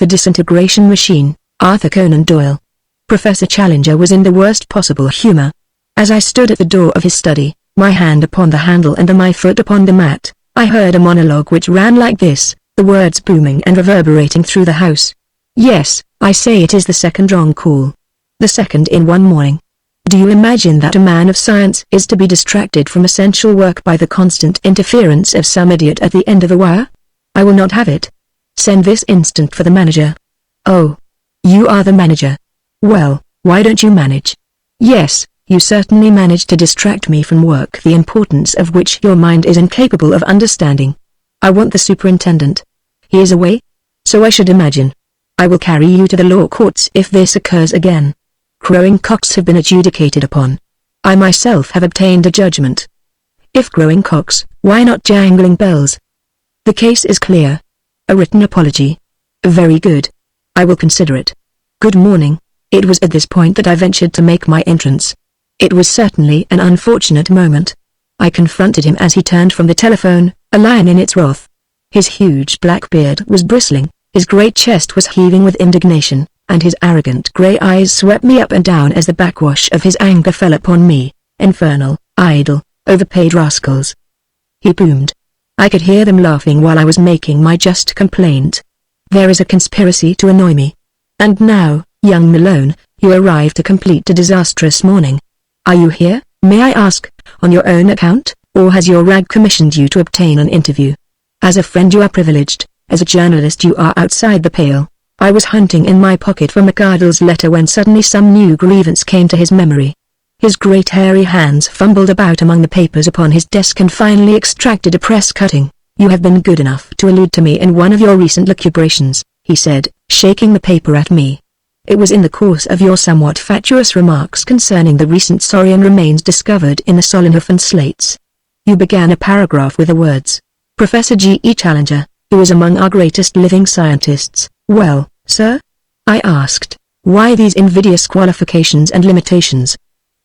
The Disintegration Machine, Arthur Conan Doyle. Professor Challenger was in the worst possible humor. As I stood at the door of his study, my hand upon the handle and my foot upon the mat, I heard a monologue which ran like this, the words booming and reverberating through the house. Yes, I say it is the second wrong call. The second in one morning. Do you imagine that a man of science is to be distracted from essential work by the constant interference of some idiot at the end of the wire? I will not have it. Send this instant for the manager. Oh. You are the manager. Well, why don't you manage? Yes, you certainly manage to distract me from work the importance of which your mind is incapable of understanding. I want the superintendent. He is away? So I should imagine. I will carry you to the law courts if this occurs again. Crowing cocks have been adjudicated upon. I myself have obtained a judgment. If crowing cocks, why not jangling bells? The case is clear. A written apology. Very good. I will consider it. Good morning. It was at this point that I ventured to make my entrance. It was certainly an unfortunate moment. I confronted him as he turned from the telephone, a lion in its wrath. His huge black beard was bristling, his great chest was heaving with indignation, and his arrogant grey eyes swept me up and down as the backwash of his anger fell upon me. Infernal, idle, overpaid rascals. He boomed. I could hear them laughing while I was making my just complaint. There is a conspiracy to annoy me. And now, young Malone, you arrived to complete a disastrous morning. Are you here, may I ask, on your own account, or has your rag commissioned you to obtain an interview? As a friend you are privileged, as a journalist you are outside the pale. I was hunting in my pocket for McArdle's letter when suddenly some new grievance came to his memory. His great hairy hands fumbled about among the papers upon his desk and finally extracted a press cutting. You have been good enough to allude to me in one of your recent lucubrations, he said, shaking the paper at me. It was in the course of your somewhat fatuous remarks concerning the recent saurian remains discovered in the Solenhofen slates. You began a paragraph with the words, Professor G.E. Challenger, who is among our greatest living scientists. Well, sir? I asked, why these invidious qualifications and limitations?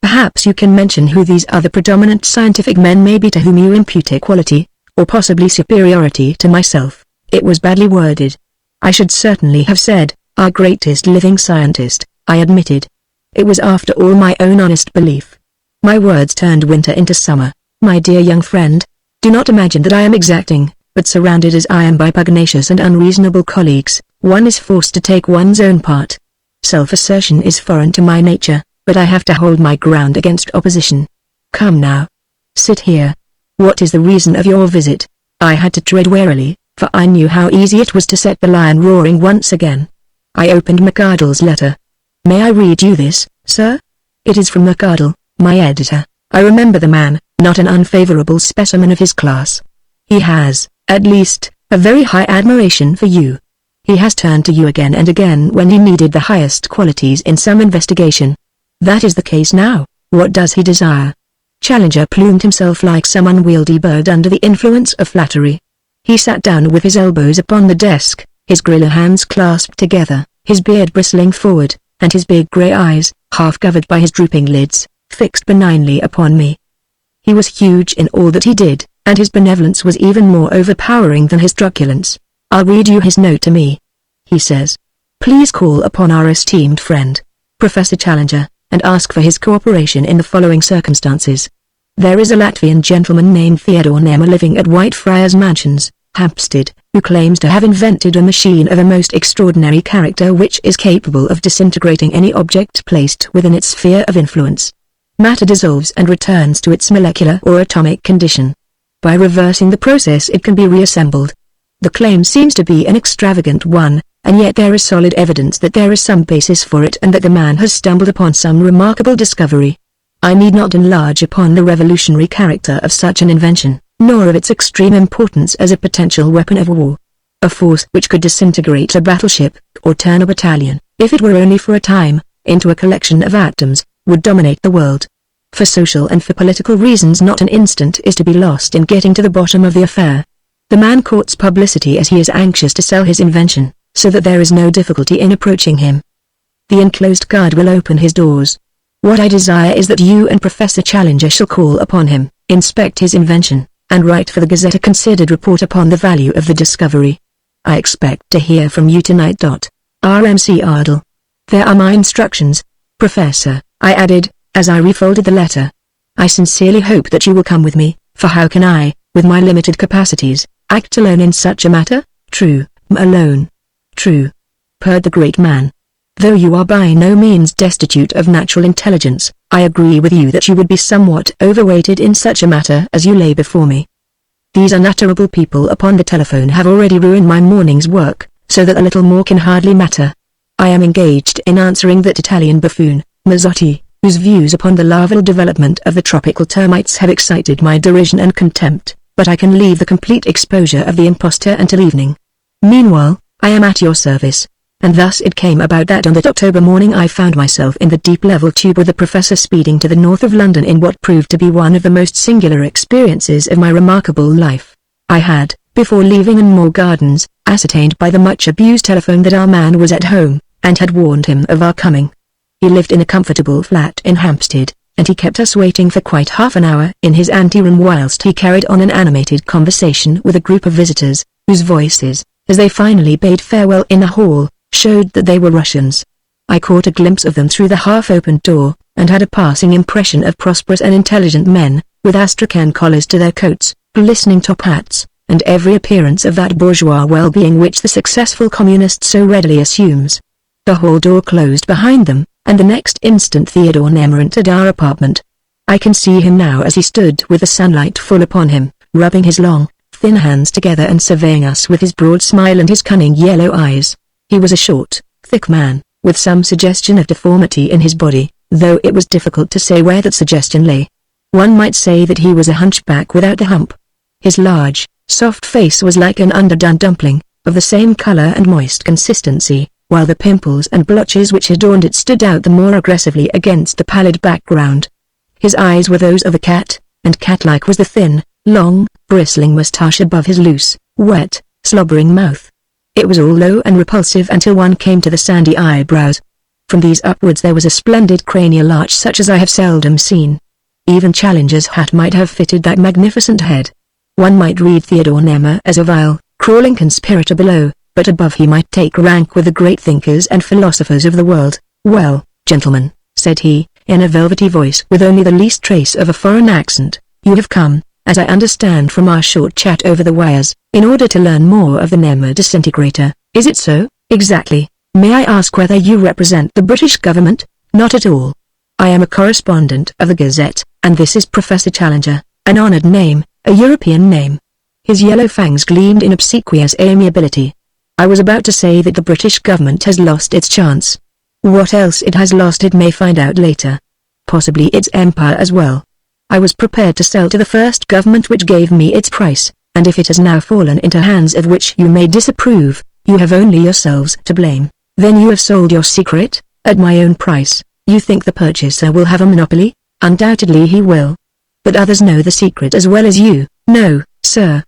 Perhaps you can mention who these other predominant scientific men may be to whom you impute equality, or possibly superiority to myself. It was badly worded. I should certainly have said, our greatest living scientist, I admitted. It was after all my own honest belief. My words turned winter into summer. My dear young friend, do not imagine that I am exacting, but surrounded as I am by pugnacious and unreasonable colleagues, one is forced to take one's own part. Self-assertion is foreign to my nature, but I have to hold my ground against opposition. Come now. Sit here. What is the reason of your visit? I had to tread warily, for I knew how easy it was to set the lion roaring once again. I opened McArdle's letter. May I read you this, sir? It is from McArdle, my editor. I remember the man, not an unfavorable specimen of his class. He has, at least, a very high admiration for you. He has turned to you again and again when he needed the highest qualities in some investigation. That is the case now. What does he desire? Challenger plumed himself like some unwieldy bird under the influence of flattery. He sat down with his elbows upon the desk, his griller hands clasped together, his beard bristling forward, and his big grey eyes, half covered by his drooping lids, fixed benignly upon me. He was huge in all that he did, and his benevolence was even more overpowering than his truculence. I'll read you his note to me. He says, please call upon our esteemed friend, Professor Challenger, and ask for his cooperation in the following circumstances. There is a Latvian gentleman named Theodore Nema living at Whitefriars Mansions, Hampstead, who claims to have invented a machine of a most extraordinary character which is capable of disintegrating any object placed within its sphere of influence. Matter dissolves and returns to its molecular or atomic condition. By reversing the process it can be reassembled. The claim seems to be an extravagant one, and yet there is solid evidence that there is some basis for it and that the man has stumbled upon some remarkable discovery. I need not enlarge upon the revolutionary character of such an invention, nor of its extreme importance as a potential weapon of war. A force which could disintegrate a battleship, or turn a battalion, if it were only for a time, into a collection of atoms, would dominate the world. For social and for political reasons not an instant is to be lost in getting to the bottom of the affair. The man courts publicity as he is anxious to sell his invention, so that there is no difficulty in approaching him. The enclosed card will open his doors. What I desire is that you and Professor Challenger shall call upon him, inspect his invention, and write for the Gazette a considered report upon the value of the discovery. I expect to hear from you tonight. RMC Ardle. There are my instructions, Professor, I added, as I refolded the letter. I sincerely hope that you will come with me, for how can I, with my limited capacities, act alone in such a matter? True, alone. True, purred the great man. Though you are by no means destitute of natural intelligence, I agree with you that you would be somewhat overweighted in such a matter as you lay before me. These unutterable people upon the telephone have already ruined my morning's work, so that a little more can hardly matter. I am engaged in answering that Italian buffoon, Mazzotti, whose views upon the larval development of the tropical termites have excited my derision and contempt, but I can leave the complete exposure of the impostor until evening. Meanwhile, I am at your service. And thus it came about that on that October morning I found myself in the deep level tube with the professor speeding to the north of London in what proved to be one of the most singular experiences of my remarkable life. I had, before leaving in Moor Gardens, ascertained by the much-abused telephone that our man was at home, and had warned him of our coming. He lived in a comfortable flat in Hampstead, and he kept us waiting for quite half an hour in his anteroom whilst he carried on an animated conversation with a group of visitors, whose voices, as they finally bade farewell in the hall, showed that they were Russians. I caught a glimpse of them through the half-opened door, and had a passing impression of prosperous and intelligent men, with astrakhan collars to their coats, glistening top hats, and every appearance of that bourgeois well-being which the successful communist so readily assumes. The hall door closed behind them, and the next instant Theodore Nemmer entered our apartment. I can see him now as he stood with the sunlight full upon him, rubbing his long, thin hands together and surveying us with his broad smile and his cunning yellow eyes. He was a short, thick man, with some suggestion of deformity in his body, though it was difficult to say where that suggestion lay. One might say that he was a hunchback without the hump. His large, soft face was like an underdone dumpling, of the same color and moist consistency, while the pimples and blotches which adorned it stood out the more aggressively against the pallid background. His eyes were those of a cat, and cat-like was the thin, long, bristling moustache above his loose, wet, slobbering mouth. It was all low and repulsive until one came to the sandy eyebrows. From these upwards there was a splendid cranial arch such as I have seldom seen. Even Challenger's hat might have fitted that magnificent head. One might read Theodore Nemmer as a vile, crawling conspirator below, but above he might take rank with the great thinkers and philosophers of the world. Well, gentlemen, said he, in a velvety voice with only the least trace of a foreign accent, you have come, as I understand from our short chat over the wires, in order to learn more of the Nemmer disintegrator. Is it so? Exactly. May I ask whether you represent the British government? Not at all. I am a correspondent of the Gazette, and this is Professor Challenger, an honored name, a European name. His yellow fangs gleamed in obsequious amiability. I was about to say that the British government has lost its chance. What else it has lost it may find out later. Possibly its empire as well. I was prepared to sell to the first government which gave me its price, and if it has now fallen into hands of which you may disapprove, you have only yourselves to blame. Then you have sold your secret, at my own price. You think the purchaser will have a monopoly? Undoubtedly he will. But others know the secret as well as you. No, sir.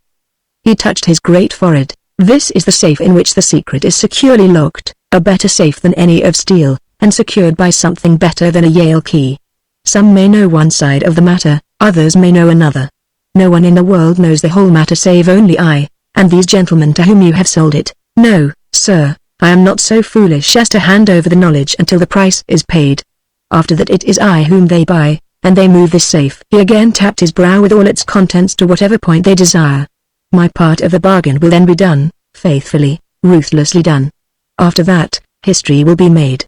He touched his great forehead. This is the safe in which the secret is securely locked, a better safe than any of steel, and secured by something better than a Yale key. Some may know one side of the matter, others may know another. No one in the world knows the whole matter save only I, and these gentlemen to whom you have sold it. No, sir, I am not so foolish as to hand over the knowledge until the price is paid. After that it is I whom they buy, and they move this safe. He again tapped his brow with all its contents to whatever point they desire. My part of the bargain will then be done, faithfully, ruthlessly done. After that, history will be made.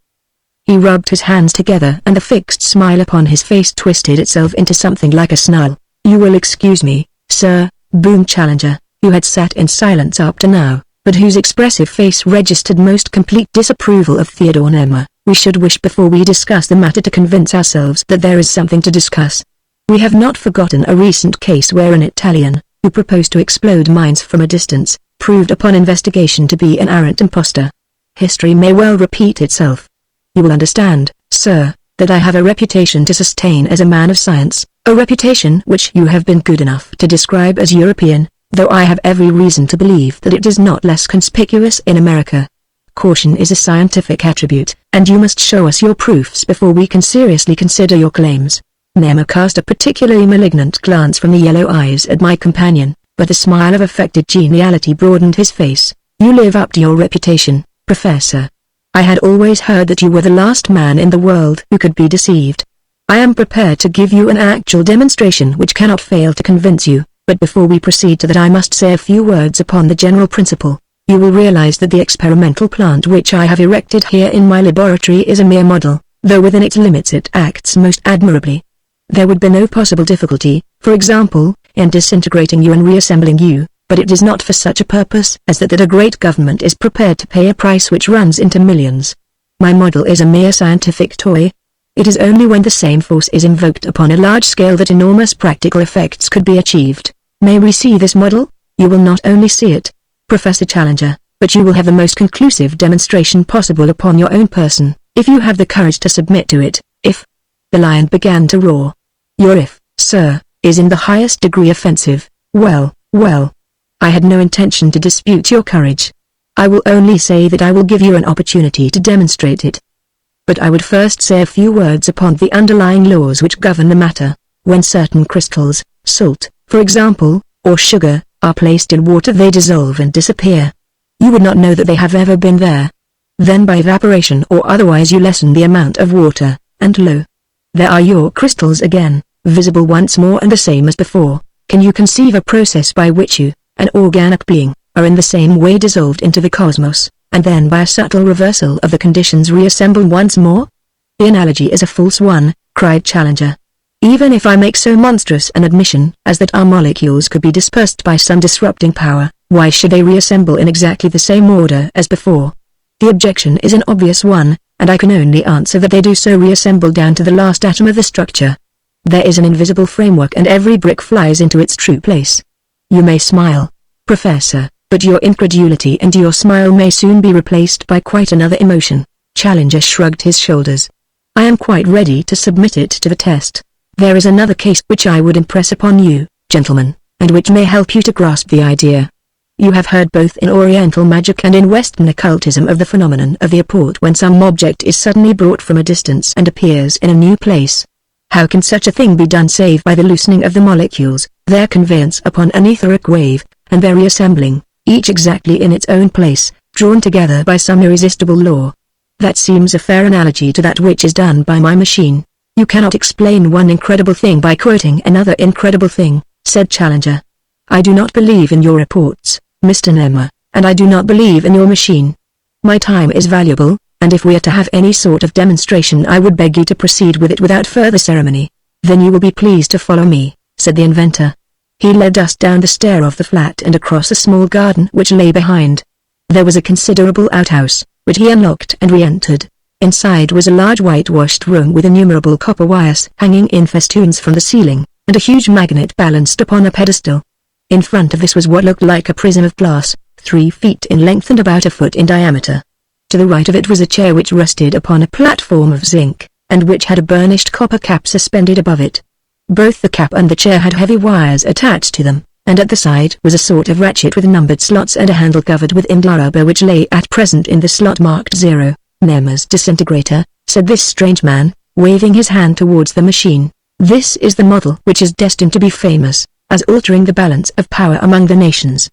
He rubbed his hands together and the fixed smile upon his face twisted itself into something like a snarl. You will excuse me, sir, boomed Challenger, who had sat in silence up to now, but whose expressive face registered most complete disapproval of Theodore Nemmer. We should wish before we discuss the matter to convince ourselves that there is something to discuss. We have not forgotten a recent case where an Italian, who proposed to explode mines from a distance, proved upon investigation to be an arrant impostor. History may well repeat itself. You will understand, sir, that I have a reputation to sustain as a man of science, a reputation which you have been good enough to describe as European, though I have every reason to believe that it is not less conspicuous in America. Caution is a scientific attribute, and you must show us your proofs before we can seriously consider your claims. Nemmer cast a particularly malignant glance from the yellow eyes at my companion, but a smile of affected geniality broadened his face. You live up to your reputation, Professor. I had always heard that you were the last man in the world who could be deceived. I am prepared to give you an actual demonstration which cannot fail to convince you, but before we proceed to that I must say a few words upon the general principle. You will realize that the experimental plant which I have erected here in my laboratory is a mere model, though within its limits it acts most admirably. There would be no possible difficulty, for example, in disintegrating you and reassembling you, but it is not for such a purpose as that a great government is prepared to pay a price which runs into millions. My model is a mere scientific toy. It is only when the same force is invoked upon a large scale that enormous practical effects could be achieved. May we see this model? You will not only see it, Professor Challenger, but you will have the most conclusive demonstration possible upon your own person, if you have the courage to submit to it. If the lion began to roar. Your if, sir, is in the highest degree offensive. Well, well. I had no intention to dispute your courage. I will only say that I will give you an opportunity to demonstrate it. But I would first say a few words upon the underlying laws which govern the matter. When certain crystals, salt, for example, or sugar, are placed in water they dissolve and disappear. You would not know that they have ever been there. Then by evaporation or otherwise you lessen the amount of water, and lo! There are your crystals again, visible once more and the same as before. Can you conceive a process by which you, an organic being, are in the same way dissolved into the cosmos, and then by a subtle reversal of the conditions reassemble once more? The analogy is a false one, cried Challenger. Even if I make so monstrous an admission as that our molecules could be dispersed by some disrupting power, why should they reassemble in exactly the same order as before? The objection is an obvious one, and I can only answer that they do so reassemble down to the last atom of the structure. There is an invisible framework and every brick flies into its true place. You may smile, Professor, but your incredulity and your smile may soon be replaced by quite another emotion. Challenger shrugged his shoulders. I am quite ready to submit it to the test. There is another case which I would impress upon you, gentlemen, and which may help you to grasp the idea. You have heard both in Oriental magic and in Western occultism of the phenomenon of the apport when some object is suddenly brought from a distance and appears in a new place. How can such a thing be done save by the loosening of the molecules, their conveyance upon an etheric wave, and their reassembling, each exactly in its own place, drawn together by some irresistible law? That seems a fair analogy to that which is done by my machine. You cannot explain one incredible thing by quoting another incredible thing, said Challenger. I do not believe in your reports, Mr. Nema, and I do not believe in your machine. My time is valuable, and if we are to have any sort of demonstration I would beg you to proceed with it without further ceremony. Then you will be pleased to follow me, said the inventor. He led us down the stair of the flat and across a small garden which lay behind. There was a considerable outhouse, which he unlocked and re-entered. Inside was a large whitewashed room with innumerable copper wires hanging in festoons from the ceiling, and a huge magnet balanced upon a pedestal. In front of this was what looked like a prism of glass, 3 feet in length and about a foot in diameter. To the right of it was a chair which rested upon a platform of zinc, and which had a burnished copper cap suspended above it. Both the cap and the chair had heavy wires attached to them, and at the side was a sort of ratchet with numbered slots and a handle covered with indigo rubber which lay at present in the slot marked 0. Nema's disintegrator, said this strange man, waving his hand towards the machine. This is the model which is destined to be famous, as altering the balance of power among the nations.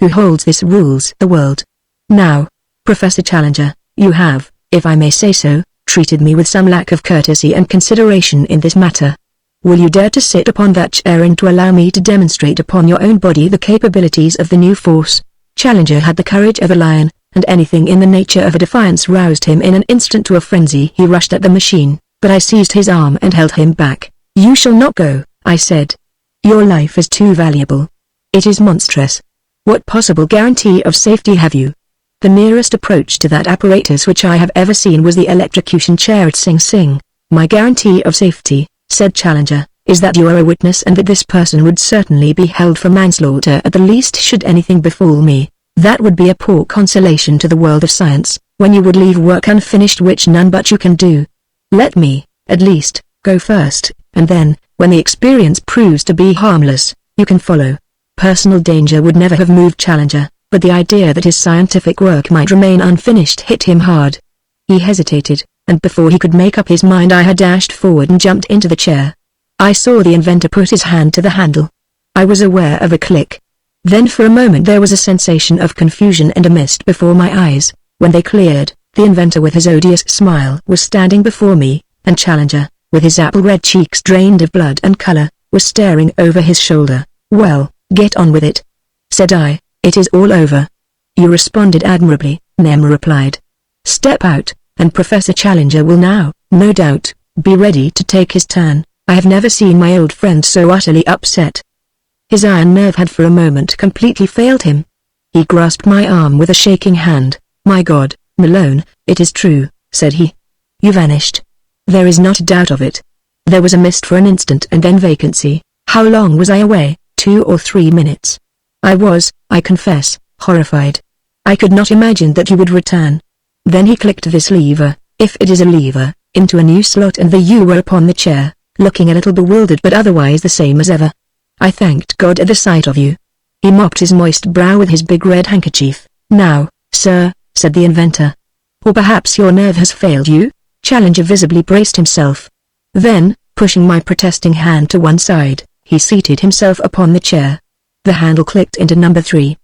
Who holds this rules the world. Now, Professor Challenger, you have, if I may say so, treated me with some lack of courtesy and consideration in this matter. Will you dare to sit upon that chair and to allow me to demonstrate upon your own body the capabilities of the new force? Challenger had the courage of a lion, and anything in the nature of a defiance roused him in an instant to a frenzy. He rushed at the machine, but I seized his arm and held him back. You shall not go, I said. Your life is too valuable. It is monstrous. What possible guarantee of safety have you? The nearest approach to that apparatus which I have ever seen was the electrocution chair at Sing Sing. My guarantee of safety, said Challenger, is that you are a witness and that this person would certainly be held for manslaughter at the least should anything befall me. That would be a poor consolation to the world of science, when you would leave work unfinished which none but you can do. Let me, at least, go first, and then, when the experience proves to be harmless, you can follow. Personal danger would never have moved Challenger, but the idea that his scientific work might remain unfinished hit him hard. He hesitated, and before he could make up his mind I had dashed forward and jumped into the chair. I saw the inventor put his hand to the handle. I was aware of a click. Then for a moment there was a sensation of confusion and a mist before my eyes. When they cleared, the inventor with his odious smile was standing before me, and Challenger, with his apple-red cheeks drained of blood and color, was staring over his shoulder. "Well, get on with it," said I. "It is all over." "You responded admirably," Nem replied. "Step out, and Professor Challenger will now, no doubt, be ready to take his turn." I have never seen my old friend so utterly upset. His iron nerve had for a moment completely failed him. He grasped my arm with a shaking hand. "My God, Malone, it is true," said he. "You vanished. There is not a doubt of it." There was a mist for an instant and then vacancy. How long was I away? 2 or 3 minutes. I was, I confess, horrified. I could not imagine that you would return. Then he clicked this lever, if it is a lever, into a new slot, and there you were upon the chair, looking a little bewildered but otherwise the same as ever. I thanked God at the sight of you. He mopped his moist brow with his big red handkerchief. "Now, sir," said the inventor. "Or perhaps your nerve has failed you?" Challenger visibly braced himself. Then, pushing my protesting hand to one side, he seated himself upon the chair. The handle clicked into number 3.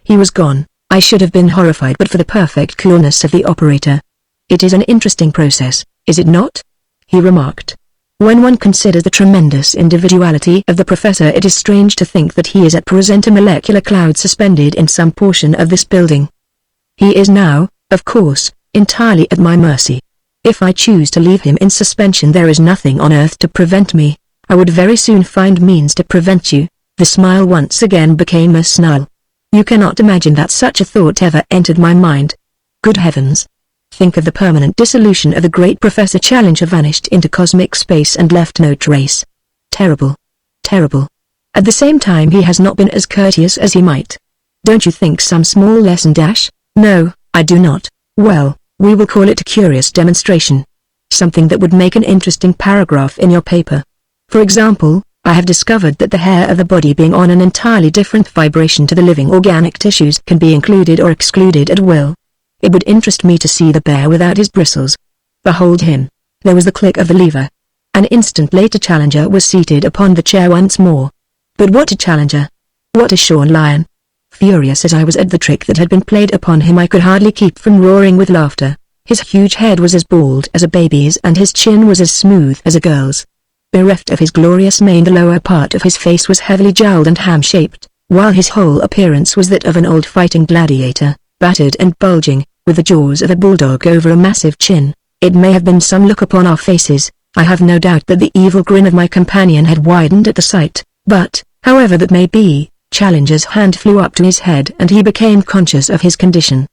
He was gone. I should have been horrified but for the perfect coolness of the operator. "It is an interesting process, is it not?" he remarked. "When one considers the tremendous individuality of the professor, it is strange to think that he is at present a molecular cloud suspended in some portion of this building. He is now, of course, entirely at my mercy. If I choose to leave him in suspension, there is nothing on earth to prevent me. I would very soon find means to prevent you." The smile once again became a snarl. "You cannot imagine that such a thought ever entered my mind. Good heavens! Think of the permanent dissolution of the great Professor Challenger, vanished into cosmic space and left no trace. Terrible. Terrible. At the same time he has not been as courteous as he might. Don't you think some small lesson dash?" "No, I do not." "Well, we will call it a curious demonstration. Something that would make an interesting paragraph in your paper. For example, I have discovered that the hair of the body, being on an entirely different vibration to the living organic tissues, can be included or excluded at will. It would interest me to see the bear without his bristles. Behold him." There was the click of the lever. An instant later Challenger was seated upon the chair once more. But what a Challenger! What a shorn lion! Furious as I was at the trick that had been played upon him, I could hardly keep from roaring with laughter. His huge head was as bald as a baby's and his chin was as smooth as a girl's. Bereft of his glorious mane, the lower part of his face was heavily jowled and ham-shaped, while his whole appearance was that of an old fighting gladiator, battered and bulging, with the jaws of a bulldog over a massive chin. It may have been some look upon our faces. I have no doubt that the evil grin of my companion had widened at the sight, but, however that may be, Challenger's hand flew up to his head and he became conscious of his condition.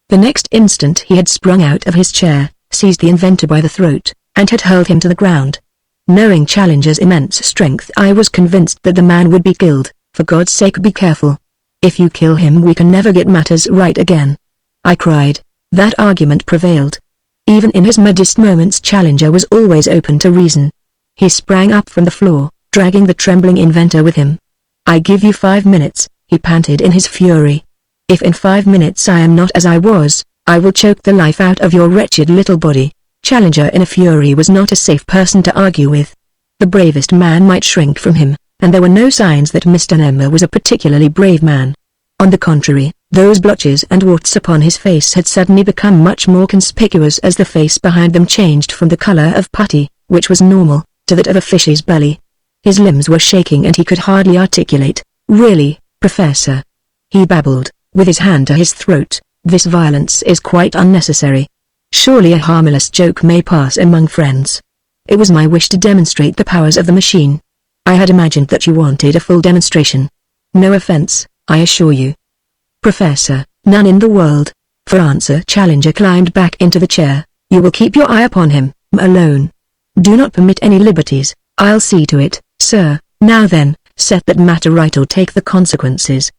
The next instant he had sprung out of his chair, seized the inventor by the throat, and had hurled him to the ground. Knowing Challenger's immense strength, I was convinced that the man would be killed. "For God's sake, be careful. If you kill him we can never get matters right again," I cried. That argument prevailed. Even in his maddest moments Challenger was always open to reason. He sprang up from the floor, dragging the trembling inventor with him. "I give you 5 minutes, he panted in his fury. "If in 5 minutes I am not as I was, I will choke the life out of your wretched little body." Challenger in a fury was not a safe person to argue with. The bravest man might shrink from him, and there were no signs that Mr. Nemmer was a particularly brave man. On the contrary, those blotches and warts upon his face had suddenly become much more conspicuous as the face behind them changed from the color of putty, which was normal, to that of a fish's belly. His limbs were shaking and he could hardly articulate. "Really, Professor," he babbled, with his hand to his throat, "this violence is quite unnecessary. Surely a harmless joke may pass among friends. It was my wish to demonstrate the powers of the machine. I had imagined that you wanted a full demonstration. No offense, I assure you." "Professor, none in the world." For answer Challenger climbed back into the chair. "You will keep your eye upon him, Malone. Do not permit any liberties." "I'll see to it, sir." "Now then, set that matter right or take the consequences."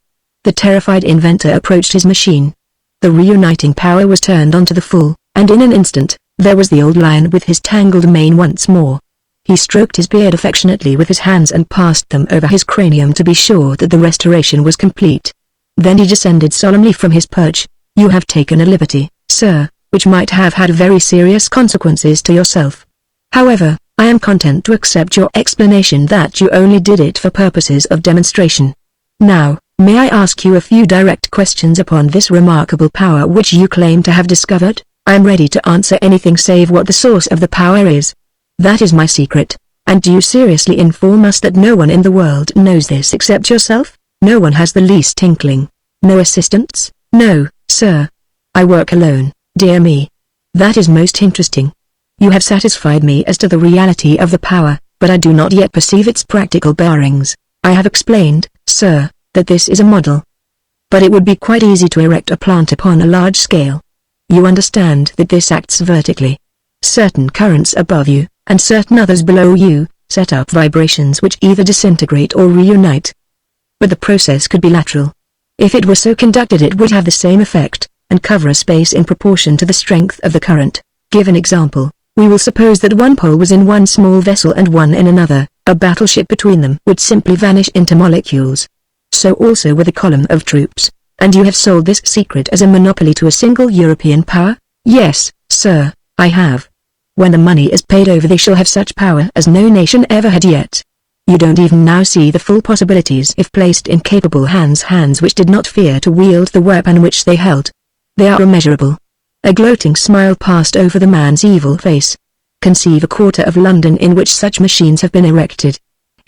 The terrified inventor approached his machine. The reuniting power was turned on to the full, and in an instant, there was the old lion with his tangled mane once more. He stroked his beard affectionately with his hands and passed them over his cranium to be sure that the restoration was complete. Then he descended solemnly from his perch. "You have taken a liberty, sir, which might have had very serious consequences to yourself. However, I am content to accept your explanation that you only did it for purposes of demonstration. Now, May I ask you a few direct questions upon this remarkable power which you claim to have discovered? I am ready to answer anything save what the source of the power is. That is my secret. And do you seriously inform us that no one in the world knows this except yourself? No one has the least inkling. No assistants? No, sir. I work alone, dear me. That is most interesting. You have satisfied me as to the reality of the power, but I do not yet perceive its practical bearings. I have explained, sir, that this is a model. But it would be quite easy to erect a plant upon a large scale. You understand that this acts vertically. Certain currents above you, and certain others below you, set up vibrations which either disintegrate or reunite. But the process could be lateral. If it were so conducted it would have the same effect, and cover a space in proportion to the strength of the current. Give an example. We will suppose that one pole was in one small vessel and one in another. A battleship between them would simply vanish into molecules. So also with a column of troops. And you have sold this secret as a monopoly to a single European power? Yes, sir, I have. When the money is paid over they shall have such power as no nation ever had yet. You don't even now see the full possibilities if placed in capable hands which did not fear to wield the weapon which they held. They are immeasurable. A gloating smile passed over the man's evil face. Conceive a quarter of London in which such machines have been erected.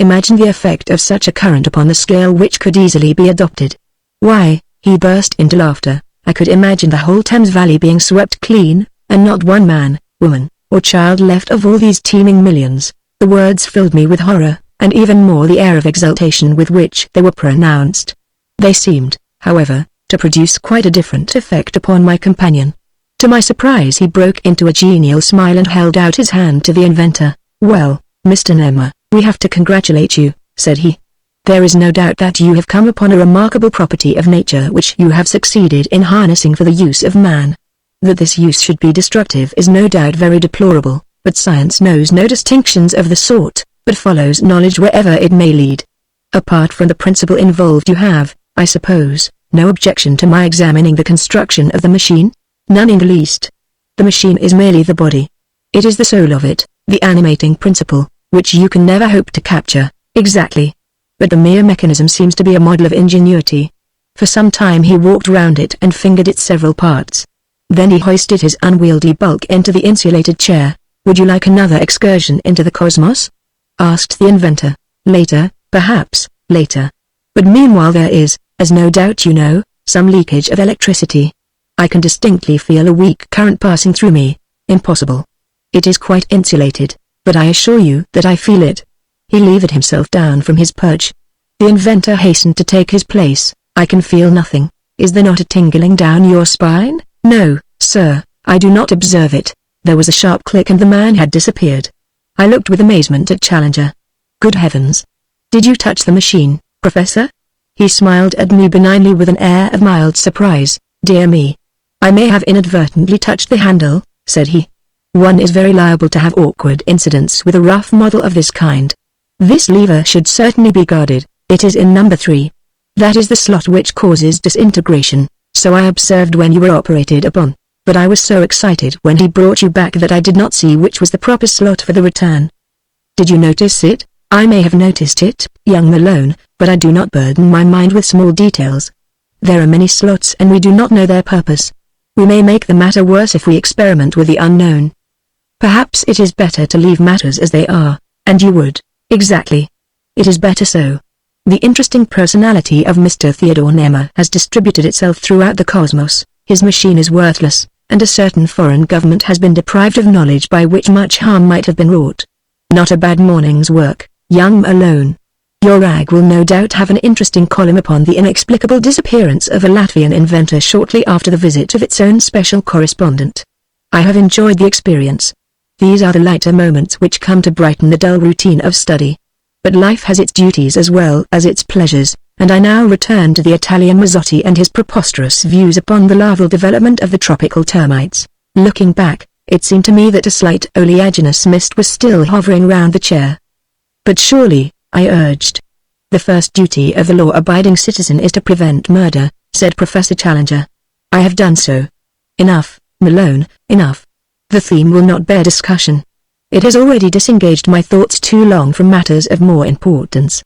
Imagine the effect of such a current upon the scale which could easily be adopted. Why, he burst into laughter, I could imagine the whole Thames Valley being swept clean, and not one man, woman, or child left of all these teeming millions. The words filled me with horror, and even more the air of exultation with which they were pronounced. They seemed, however, to produce quite a different effect upon my companion. To my surprise he broke into a genial smile and held out his hand to the inventor. Well, Mr. Nema, we have to congratulate you, said he. There is no doubt that you have come upon a remarkable property of nature which you have succeeded in harnessing for the use of man. That this use should be destructive is no doubt very deplorable, but science knows no distinctions of the sort, but follows knowledge wherever it may lead. Apart from the principle involved you have, I suppose, no objection to my examining the construction of the machine? None in the least. The machine is merely the body. It is the soul of it, the animating principle, which you can never hope to capture, exactly. But the mere mechanism seems to be a model of ingenuity. For some time he walked round it and fingered its several parts. Then he hoisted his unwieldy bulk into the insulated chair. Would you like another excursion into the cosmos? Asked the inventor. Later, perhaps, later. But meanwhile there is, as no doubt you know, some leakage of electricity. I can distinctly feel a weak current passing through me. Impossible. It is quite insulated, but I assure you that I feel it. He levered himself down from his perch. The inventor hastened to take his place. I can feel nothing. Is there not a tingling down your spine? No, sir, I do not observe it. There was a sharp click and the man had disappeared. I looked with amazement at Challenger. Good heavens! Did you touch the machine, Professor? He smiled at me benignly with an air of mild surprise. Dear me! I may have inadvertently touched the handle, said he. One is very liable to have awkward incidents with a rough model of this kind. This lever should certainly be guarded. It is in number 3. That is the slot which causes disintegration, so I observed when you were operated upon. But I was so excited when he brought you back that I did not see which was the proper slot for the return. Did you notice it? I may have noticed it, young Malone, but I do not burden my mind with small details. There are many slots and we do not know their purpose. We may make the matter worse if we experiment with the unknown. Perhaps it is better to leave matters as they are, and you would. Exactly. It is better so. The interesting personality of Mr. Theodore Nema has distributed itself throughout the cosmos. His machine is worthless, and a certain foreign government has been deprived of knowledge by which much harm might have been wrought. Not a bad morning's work, young Malone. Your rag will no doubt have an interesting column upon the inexplicable disappearance of a Latvian inventor shortly after the visit of its own special correspondent. I have enjoyed the experience. These are the lighter moments which come to brighten the dull routine of study. But life has its duties as well as its pleasures, and I now return to the Italian Mazzotti and his preposterous views upon the larval development of the tropical termites. Looking back, it seemed to me that a slight oleaginous mist was still hovering round the chair. But surely, I urged. The first duty of the law-abiding citizen is to prevent murder, said Professor Challenger. I have done so. Enough, Malone, enough. The theme will not bear discussion. It has already disengaged my thoughts too long from matters of more importance.